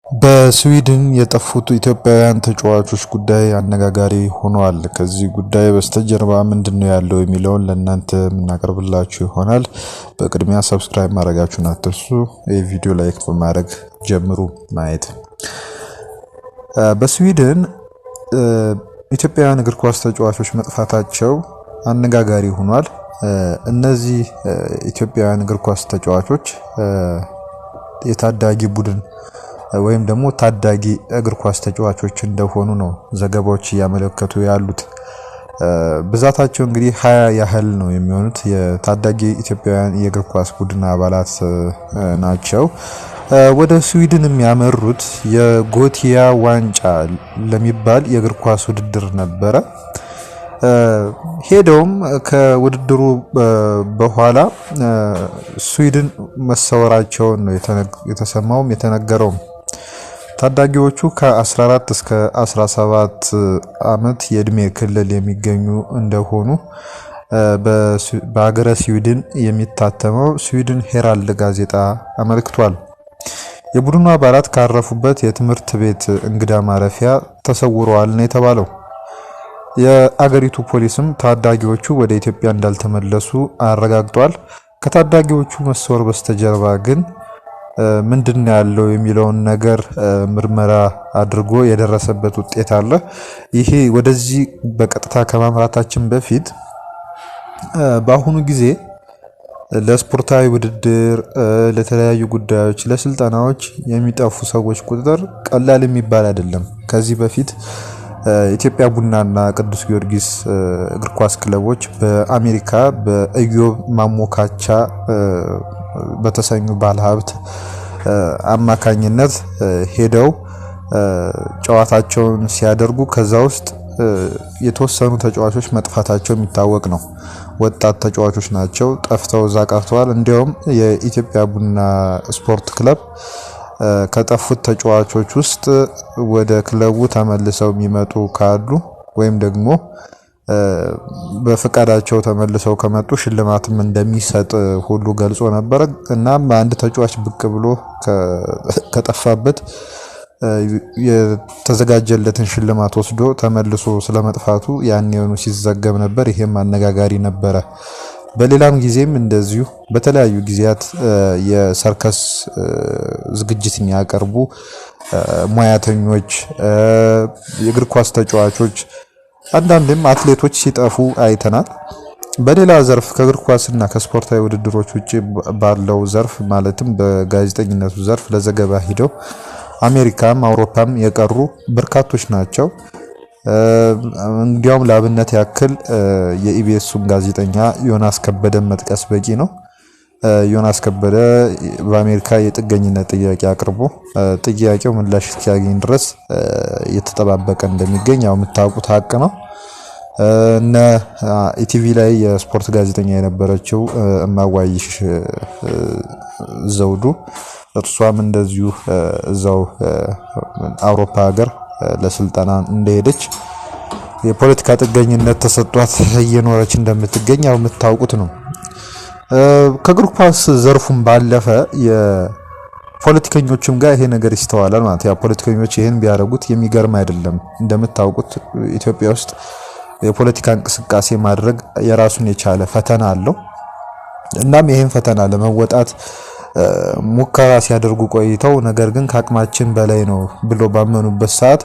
በስዊድን የጠፉት ኢትዮጵያውያን ተጫዋቾች ጉዳይ አነጋጋሪ ሆኗል። ከዚህ ጉዳይ በስተጀርባ ምንድነው ያለው የሚለውን ለእናንተ የምናቀርብላችሁ ይሆናል። በቅድሚያ ሰብስክራይብ ማድረጋችሁን አትርሱ። ይህ ቪዲዮ ላይክ በማድረግ ጀምሩ ማየት። በስዊድን ኢትዮጵያውያን እግር ኳስ ተጫዋቾች መጥፋታቸው አነጋጋሪ ሆኗል። እነዚህ ኢትዮጵያውያን እግር ኳስ ተጫዋቾች የታዳጊ ቡድን ወይም ደግሞ ታዳጊ እግር ኳስ ተጫዋቾች እንደሆኑ ነው ዘገባዎች እያመለከቱ ያሉት። ብዛታቸው እንግዲህ 20 ያህል ነው የሚሆኑት የታዳጊ ኢትዮጵያውያን የእግር ኳስ ቡድን አባላት ናቸው። ወደ ስዊድንም ያመሩት የጎቲያ ዋንጫ ለሚባል የእግር ኳስ ውድድር ነበረ። ሄደውም ከውድድሩ በኋላ ስዊድን መሰወራቸውን ነው የተሰማውም የተነገረውም። ታዳጊዎቹ ከ14 እስከ 17 ዓመት የእድሜ ክልል የሚገኙ እንደሆኑ በሀገረ ስዊድን የሚታተመው ስዊድን ሄራልድ ጋዜጣ አመልክቷል። የቡድኑ አባላት ካረፉበት የትምህርት ቤት እንግዳ ማረፊያ ተሰውረዋል ነው የተባለው። የአገሪቱ ፖሊስም ታዳጊዎቹ ወደ ኢትዮጵያ እንዳልተመለሱ አረጋግጧል። ከታዳጊዎቹ መሰወር በስተጀርባ ግን ምንድነው ያለው የሚለውን ነገር ምርመራ አድርጎ የደረሰበት ውጤት አለ። ይሄ ወደዚህ በቀጥታ ከማምራታችን በፊት በአሁኑ ጊዜ ለስፖርታዊ ውድድር፣ ለተለያዩ ጉዳዮች፣ ለስልጠናዎች የሚጠፉ ሰዎች ቁጥር ቀላል የሚባል አይደለም። ከዚህ በፊት ኢትዮጵያ ቡናና ቅዱስ ጊዮርጊስ እግር ኳስ ክለቦች በአሜሪካ በኢዮብ ማሞካቻ በተሰኙ ባለሀብት አማካኝነት ሄደው ጨዋታቸውን ሲያደርጉ ከዛ ውስጥ የተወሰኑ ተጫዋቾች መጥፋታቸው የሚታወቅ ነው። ወጣት ተጫዋቾች ናቸው፣ ጠፍተው እዛ ቀርተዋል። እንዲያውም የኢትዮጵያ ቡና ስፖርት ክለብ ከጠፉት ተጫዋቾች ውስጥ ወደ ክለቡ ተመልሰው የሚመጡ ካሉ ወይም ደግሞ በፍቃዳቸው ተመልሰው ከመጡ ሽልማትም እንደሚሰጥ ሁሉ ገልጾ ነበር። እናም አንድ ተጫዋች ብቅ ብሎ ከጠፋበት የተዘጋጀለትን ሽልማት ወስዶ ተመልሶ ስለመጥፋቱ ያኔውኑ ሲዘገብ ነበር። ይሄም አነጋጋሪ ነበረ። በሌላም ጊዜም እንደዚሁ በተለያዩ ጊዜያት የሰርከስ ዝግጅት የሚያቀርቡ ሙያተኞች፣ የእግር ኳስ ተጫዋቾች፣ አንዳንድም አትሌቶች ሲጠፉ አይተናል። በሌላ ዘርፍ ከእግር ኳስና ከስፖርታዊ ውድድሮች ውጪ ባለው ዘርፍ ማለትም በጋዜጠኝነቱ ዘርፍ ለዘገባ ሂደው አሜሪካም አውሮፓም የቀሩ በርካቶች ናቸው። እንዲያውም ለአብነት ያክል የኢቢኤሱን ጋዜጠኛ ዮናስ ከበደን መጥቀስ በቂ ነው። ዮናስ ከበደ በአሜሪካ የጥገኝነት ጥያቄ አቅርቦ ጥያቄው ምላሽ እስኪያገኝ ድረስ እየተጠባበቀ እንደሚገኝ ያው የምታውቁት ሀቅ ነው። እነ ኢቲቪ ላይ የስፖርት ጋዜጠኛ የነበረችው እማዋይሽ ዘውዱ እርሷም እንደዚሁ እዛው አውሮፓ ሀገር ለስልጠና እንደሄደች የፖለቲካ ጥገኝነት ተሰጥቷት እየኖረች እንደምትገኝ ያው የምታውቁት ነው። ከእግር ኳስ ዘርፉም ባለፈ የፖለቲከኞችም ጋር ይሄ ነገር ይስተዋላል ማለት ያ ፖለቲከኞች ይሄን ቢያደርጉት የሚገርም አይደለም። እንደምታውቁት ኢትዮጵያ ውስጥ የፖለቲካ እንቅስቃሴ ማድረግ የራሱን የቻለ ፈተና አለው። እናም ይሄን ፈተና ለመወጣት ሙከራ ሲያደርጉ ቆይተው ነገር ግን ከአቅማችን በላይ ነው ብሎ ባመኑበት ሰዓት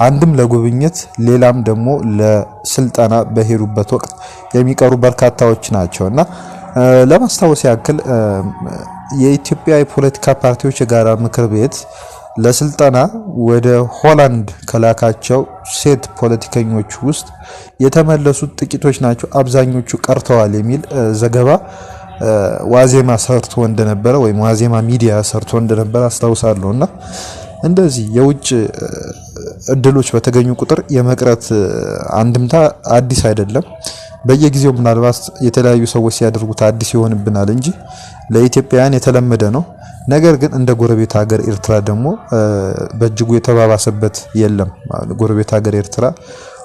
አንድም ለጉብኝት ሌላም ደግሞ ለስልጠና በሄዱበት ወቅት የሚቀሩ በርካታዎች ናቸውና ለማስታወስ ያክል የኢትዮጵያ የፖለቲካ ፓርቲዎች የጋራ ምክር ቤት ለስልጠና ወደ ሆላንድ ከላካቸው ሴት ፖለቲከኞች ውስጥ የተመለሱት ጥቂቶች ናቸው፣ አብዛኞቹ ቀርተዋል የሚል ዘገባ ዋዜማ ሰርቶ እንደነበረ ወይም ዋዜማ ሚዲያ ሰርቶ እንደነበረ አስታውሳለሁና እንደዚህ የውጭ እድሎች በተገኙ ቁጥር የመቅረት አንድምታ አዲስ አይደለም። በየጊዜው ምናልባት የተለያዩ ሰዎች ሲያደርጉት አዲስ ይሆንብናል እንጂ ለኢትዮጵያውያን የተለመደ ነው። ነገር ግን እንደ ጎረቤት ሀገር ኤርትራ ደግሞ በእጅጉ የተባባሰበት የለም። ጎረቤት ሀገር ኤርትራ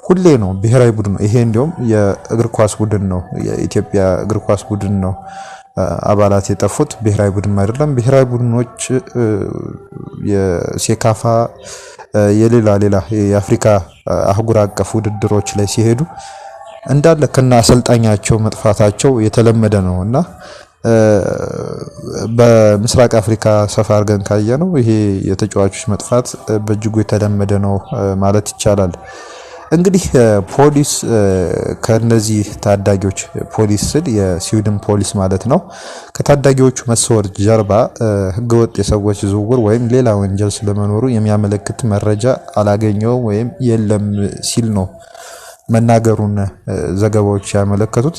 ሁሌ ነው ብሔራዊ ቡድን ነው። ይሄ እንዲያውም የእግር ኳስ ቡድን ነው፣ የኢትዮጵያ እግር ኳስ ቡድን ነው አባላት የጠፉት፣ ብሔራዊ ቡድን አይደለም። ብሔራዊ ቡድኖች የሴካፋ የሌላ የአፍሪካ አህጉር አቀፍ ውድድሮች ላይ ሲሄዱ እንዳለ ከና አሰልጣኛቸው መጥፋታቸው የተለመደ ነውና በምስራቅ አፍሪካ ሰፋ አድርገን ካየነው ይሄ የተጫዋቾች መጥፋት በእጅጉ የተለመደ ነው ማለት ይቻላል። እንግዲህ ፖሊስ ከነዚህ ታዳጊዎች ፖሊስ ስል የስዊድን ፖሊስ ማለት ነው ከታዳጊዎቹ መሰወር ጀርባ ህገወጥ የሰዎች ዝውውር ወይም ሌላ ወንጀል ስለመኖሩ የሚያመለክት መረጃ አላገኘውም ወይም የለም ሲል ነው መናገሩን ዘገባዎች ያመለከቱት።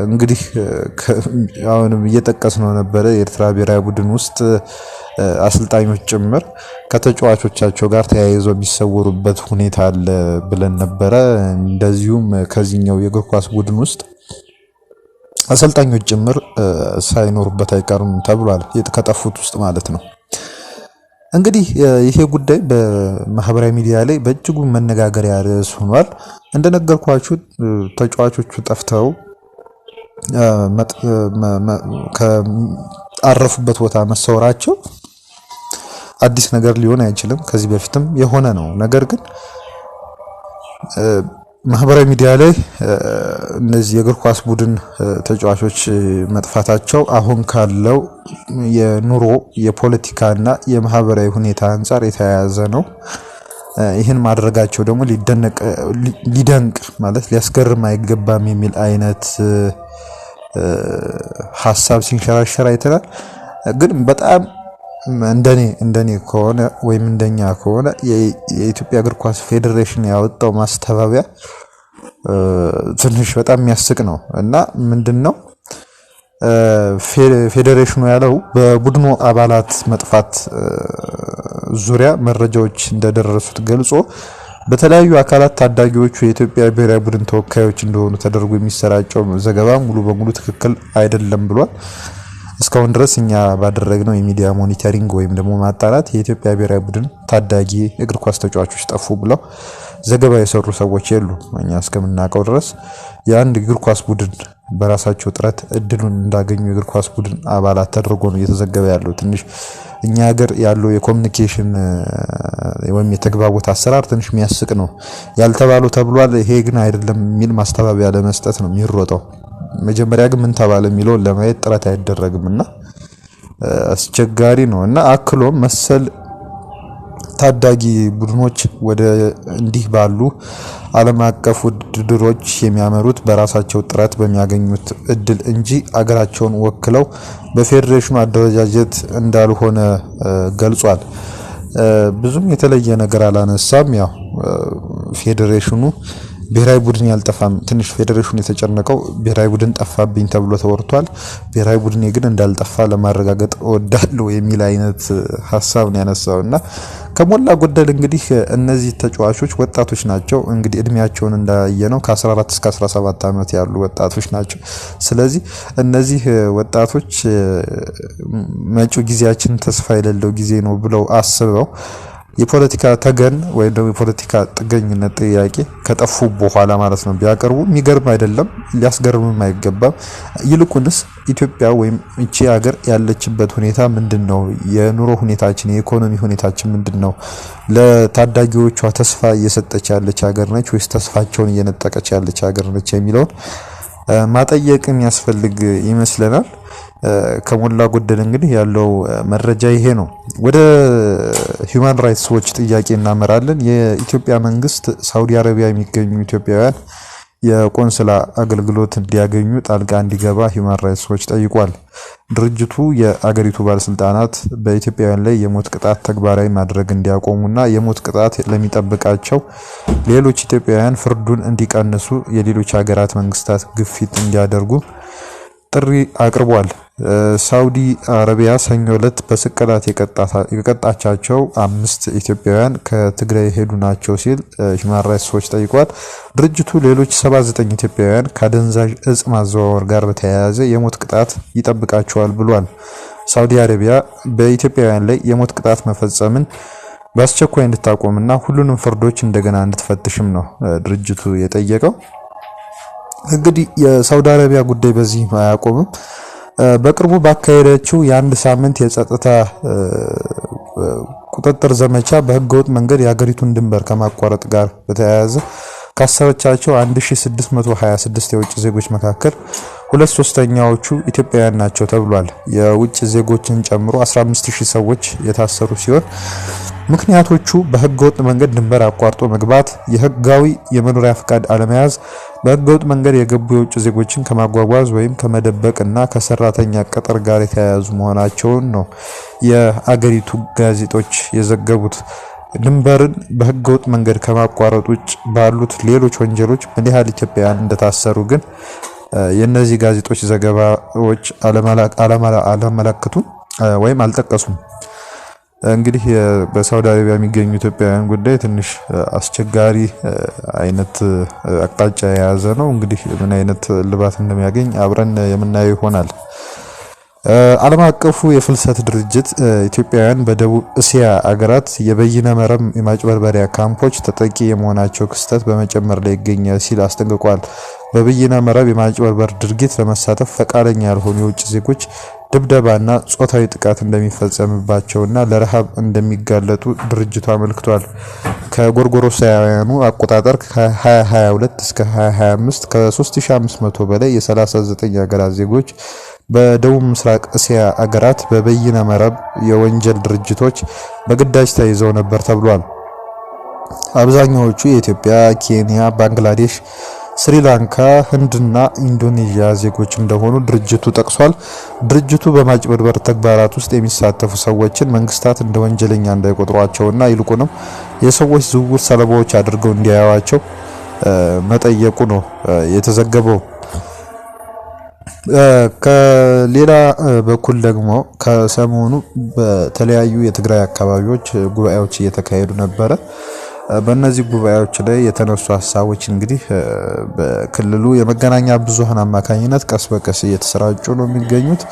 እንግዲህ አሁንም እየጠቀስነው ነበረ የኤርትራ ብሔራዊ ቡድን ውስጥ አሰልጣኞች ጭምር ከተጫዋቾቻቸው ጋር ተያይዘው የሚሰወሩበት ሁኔታ አለ ብለን ነበረ። እንደዚሁም ከዚህኛው የእግር ኳስ ቡድን ውስጥ አሰልጣኞች ጭምር ሳይኖሩበት አይቀርም ተብሏል፣ ከጠፉት ውስጥ ማለት ነው። እንግዲህ ይሄ ጉዳይ በማህበራዊ ሚዲያ ላይ በእጅጉ መነጋገሪያ ርዕስ ሆኗል። እንደነገርኳችሁ ተጫዋቾቹ ጠፍተው ከአረፉበት ቦታ መሰወራቸው አዲስ ነገር ሊሆን አይችልም፣ ከዚህ በፊትም የሆነ ነው። ነገር ግን ማህበራዊ ሚዲያ ላይ እነዚህ የእግር ኳስ ቡድን ተጫዋቾች መጥፋታቸው አሁን ካለው የኑሮ የፖለቲካና የማህበራዊ ሁኔታ አንጻር የተያያዘ ነው። ይህን ማድረጋቸው ደግሞ ሊደንቅ ማለት ሊያስገርም አይገባም የሚል አይነት ሐሳብ ሲንሸራሸር አይተናል። ግን በጣም እንደኔ ከሆነ ወይም እንደኛ ከሆነ የኢትዮጵያ እግር ኳስ ፌዴሬሽን ያወጣው ማስተባበያ ትንሽ በጣም የሚያስቅ ነው እና ምንድነው ፌዴሬሽኑ ያለው በቡድኑ አባላት መጥፋት ዙሪያ መረጃዎች እንደደረሱት ገልጾ በተለያዩ አካላት ታዳጊዎቹ የኢትዮጵያ ብሔራዊ ቡድን ተወካዮች እንደሆኑ ተደርጎ የሚሰራጨው ዘገባ ሙሉ በሙሉ ትክክል አይደለም ብሏል። እስካሁን ድረስ እኛ ባደረግነው የሚዲያ ሞኒተሪንግ ወይም ደግሞ ማጣራት የኢትዮጵያ ብሔራዊ ቡድን ታዳጊ እግር ኳስ ተጫዋቾች ጠፉ ብለው ዘገባ የሰሩ ሰዎች የሉ። እኛ እስከምናውቀው ድረስ የአንድ እግር ኳስ ቡድን በራሳቸው ጥረት እድሉን እንዳገኙ የእግር ኳስ ቡድን አባላት ተደርጎ ነው እየተዘገበ ያለው። ትንሽ እኛ ሀገር ያለው የኮሚኒኬሽን ወይም የተግባቦት አሰራር ትንሽ የሚያስቅ ነው። ያልተባለው ተብሏል፣ ይሄ ግን አይደለም የሚል ማስተባበያ ለመስጠት ነው የሚሮጠው። መጀመሪያ ግን ምን ተባለ የሚለውን ለማየት ጥረት አይደረግምና አስቸጋሪ ነው እና አክሎም መሰል ታዳጊ ቡድኖች ወደ እንዲህ ባሉ ዓለም አቀፍ ውድድሮች የሚያመሩት በራሳቸው ጥረት በሚያገኙት እድል እንጂ አገራቸውን ወክለው በፌዴሬሽኑ አደረጃጀት እንዳልሆነ ገልጿል። ብዙም የተለየ ነገር አላነሳም። ያው ፌዴሬሽኑ ብሔራዊ ቡድን ያልጠፋም፣ ትንሽ ፌዴሬሽኑ የተጨነቀው ብሔራዊ ቡድን ጠፋብኝ ተብሎ ተወርቷል። ብሔራዊ ቡድን ግን እንዳልጠፋ ለማረጋገጥ እወዳለሁ የሚል አይነት ሐሳብ ነው ያነሳውና ከሞላ ጎደል እንግዲህ እነዚህ ተጫዋቾች ወጣቶች ናቸው። እንግዲህ እድሜያቸውን እንዳየነው ከ14 እስከ 17 ዓመት ያሉ ወጣቶች ናቸው። ስለዚህ እነዚህ ወጣቶች መጪው ጊዜያችን ተስፋ የሌለው ጊዜ ነው ብለው አስበው የፖለቲካ ተገን ወይም ደግሞ የፖለቲካ ጥገኝነት ጥያቄ ከጠፉ በኋላ ማለት ነው ቢያቀርቡ የሚገርም አይደለም፣ ሊያስገርምም አይገባም። ይልቁንስ ኢትዮጵያ ወይም እቺ ሀገር ያለችበት ሁኔታ ምንድነው? የኑሮ ሁኔታችን፣ የኢኮኖሚ ሁኔታችን ምንድነው? ለታዳጊዎቿ ተስፋ እየሰጠች ያለች ሀገር ነች ወይስ ተስፋቸውን እየነጠቀች ያለች ሀገር ነች የሚለውን ማጠየቅ የሚያስፈልግ ይመስለናል። ከሞላ ጎደል እንግዲህ ያለው መረጃ ይሄ ነው። ወደ ሂውማን ራይትስ ዎች ጥያቄ እናመራለን። የኢትዮጵያ መንግስት ሳውዲ አረቢያ የሚገኙ ኢትዮጵያውያን የቆንስላ አገልግሎት እንዲያገኙ ጣልቃ እንዲገባ ሂውማን ራይትስ ዎች ጠይቋል። ድርጅቱ የአገሪቱ ባለስልጣናት በኢትዮጵያውያን ላይ የሞት ቅጣት ተግባራዊ ማድረግ እንዲያቆሙና የሞት ቅጣት ለሚጠብቃቸው ሌሎች ኢትዮጵያውያን ፍርዱን እንዲቀንሱ የሌሎች ሀገራት መንግስታት ግፊት እንዲያደርጉ ጥሪ አቅርቧል። ሳውዲ አረቢያ ሰኞ ዕለት በስቅላት የቀጣቻቸው 5 ኢትዮጵያውያን ከትግራይ ሄዱ ናቸው ሲል ሂውማን ራይትስ ዎች ጠይቋል። ድርጅቱ ሌሎች 79 ኢትዮጵያውያን ከአደንዛዥ እጽ ማዘዋወር ጋር በተያያዘ የሞት ቅጣት ይጠብቃቸዋል ብሏል። ሳውዲ አረቢያ በኢትዮጵያውያን ላይ የሞት ቅጣት መፈጸምን በአስቸኳይ እንድታቆምና ሁሉንም ፍርዶች እንደገና እንድትፈትሽም ነው ድርጅቱ የጠየቀው። እንግዲህ የሳውዲ አረቢያ ጉዳይ በዚህ አያቆምም። በቅርቡ ባካሄደችው የአንድ ሳምንት የጸጥታ ቁጥጥር ዘመቻ በህገወጥ መንገድ የሀገሪቱን ድንበር ከማቋረጥ ጋር በተያያዘ ካሰረቻቸው 1626 የውጭ ዜጎች መካከል 2/3ኛዎቹ ኢትዮጵያውያን ናቸው ተብሏል። የውጭ ዜጎችን ጨምሮ 15000 ሰዎች የታሰሩ ሲሆን ምክንያቶቹ በህገወጥ መንገድ ድንበር አቋርጦ መግባት፣ የህጋዊ የመኖሪያ ፍቃድ አለመያዝ፣ በህገወጥ መንገድ የገቡ የውጭ ዜጎችን ከማጓጓዝ ወይም ከመደበቅና ከሰራተኛ ቅጥር ጋር የተያያዙ መሆናቸውን ነው የአገሪቱ ጋዜጦች የዘገቡት። ድንበርን በህገወጥ መንገድ ከማቋረጥ ውጭ ባሉት ሌሎች ወንጀሎች ምን ያህል ኢትዮጵያውያን እንደታሰሩ ግን የነዚህ ጋዜጦች ዘገባዎች አላመለከቱም ወይም አልጠቀሱም። እንግዲህ በሳውዲ አረቢያ የሚገኙ ኢትዮጵያውያን ጉዳይ ትንሽ አስቸጋሪ አይነት አቅጣጫ የያዘ ነው። እንግዲህ ምን አይነት ልባት እንደሚያገኝ አብረን የምናየው ይሆናል። ዓለም አቀፉ የፍልሰት ድርጅት ኢትዮጵያውያን በደቡብ እስያ አገራት የበይነ መረብ የማጭበርበሪያ ካምፖች ተጠቂ የመሆናቸው ክስተት በመጨመር ላይ ይገኛል ሲል አስጠንቅቋል። በበይነ መረብ የማጭበርበር ድርጊት ለመሳተፍ ፈቃደኛ ያልሆኑ የውጭ ዜጎች ድብደባና ጾታዊ ጥቃት እንደሚፈጸምባቸውና ለረሃብ እንደሚጋለጡ ድርጅቱ አመልክቷል። ከጎርጎሮሳውያኑ አቆጣጠር ከ2022 እስከ 2025 ከ3500 በላይ የ39 ሀገራት ዜጎች በደቡብ ምስራቅ እስያ አገራት በበይነ መረብ የወንጀል ድርጅቶች በግዳጅ ተይዘው ነበር ተብሏል። አብዛኛዎቹ የኢትዮጵያ፣ ኬንያ፣ ባንግላዴሽ፣ ስሪላንካ፣ ህንድና ኢንዶኔዥያ ዜጎች እንደሆኑ ድርጅቱ ጠቅሷል። ድርጅቱ በማጭበርበር ተግባራት ውስጥ የሚሳተፉ ሰዎችን መንግስታት እንደ ወንጀለኛ እንዳይቆጥሯቸውና ይልቁንም የሰዎች ዝውውር ሰለባዎች አድርገው እንዲያዩዋቸው መጠየቁ ነው የተዘገበው። ከሌላ በኩል ደግሞ ከሰሞኑ በተለያዩ የትግራይ አካባቢዎች ጉባኤዎች እየተካሄዱ ነበረ። በእነዚህ ጉባኤዎች ላይ የተነሱ ሀሳቦች እንግዲህ በክልሉ የመገናኛ ብዙሃን አማካኝነት ቀስ በቀስ እየተሰራጩ ነው የሚገኙት።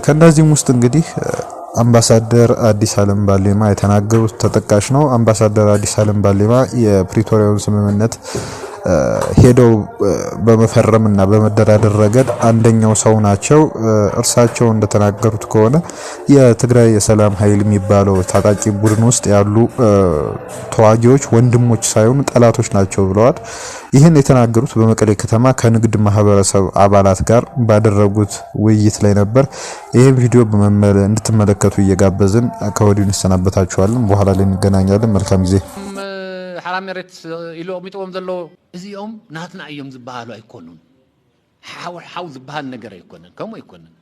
ከነዚህም ውስጥ እንግዲህ አምባሳደር አዲስ አለም ባሌማ የተናገሩት ተጠቃሽ ነው። አምባሳደር አዲስ አለም ባሌማ የፕሪቶሪያውን ስምምነት ሄደው በመፈረምና በመደራደር ረገድ አንደኛው ሰው ናቸው። እርሳቸው እንደተናገሩት ከሆነ የትግራይ የሰላም ኃይል የሚባለው ታጣቂ ቡድን ውስጥ ያሉ ተዋጊዎች ወንድሞች ሳይሆኑ ጠላቶች ናቸው ብለዋል። ይህን የተናገሩት በመቀሌ ከተማ ከንግድ ማህበረሰብ አባላት ጋር ባደረጉት ውይይት ላይ ነበር። ይህን ቪዲዮ እንድትመለከቱ እየጋበዝን ከወዲሁ እንሰናበታችኋለን። በኋላ ላይ እንገናኛለን። መልካም ጊዜ። حرام مرت إلهم يتوهم ذلوا إزيهم ناتنا أيام زبالو يكونون حاول زبال نجار يكونن كم يكونن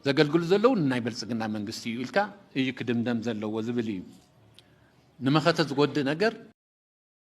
زقل قل ذلوا نايبل سجنا من قصي يلكا يكدم دم ذلوا وزبلي نما خطز قد نجار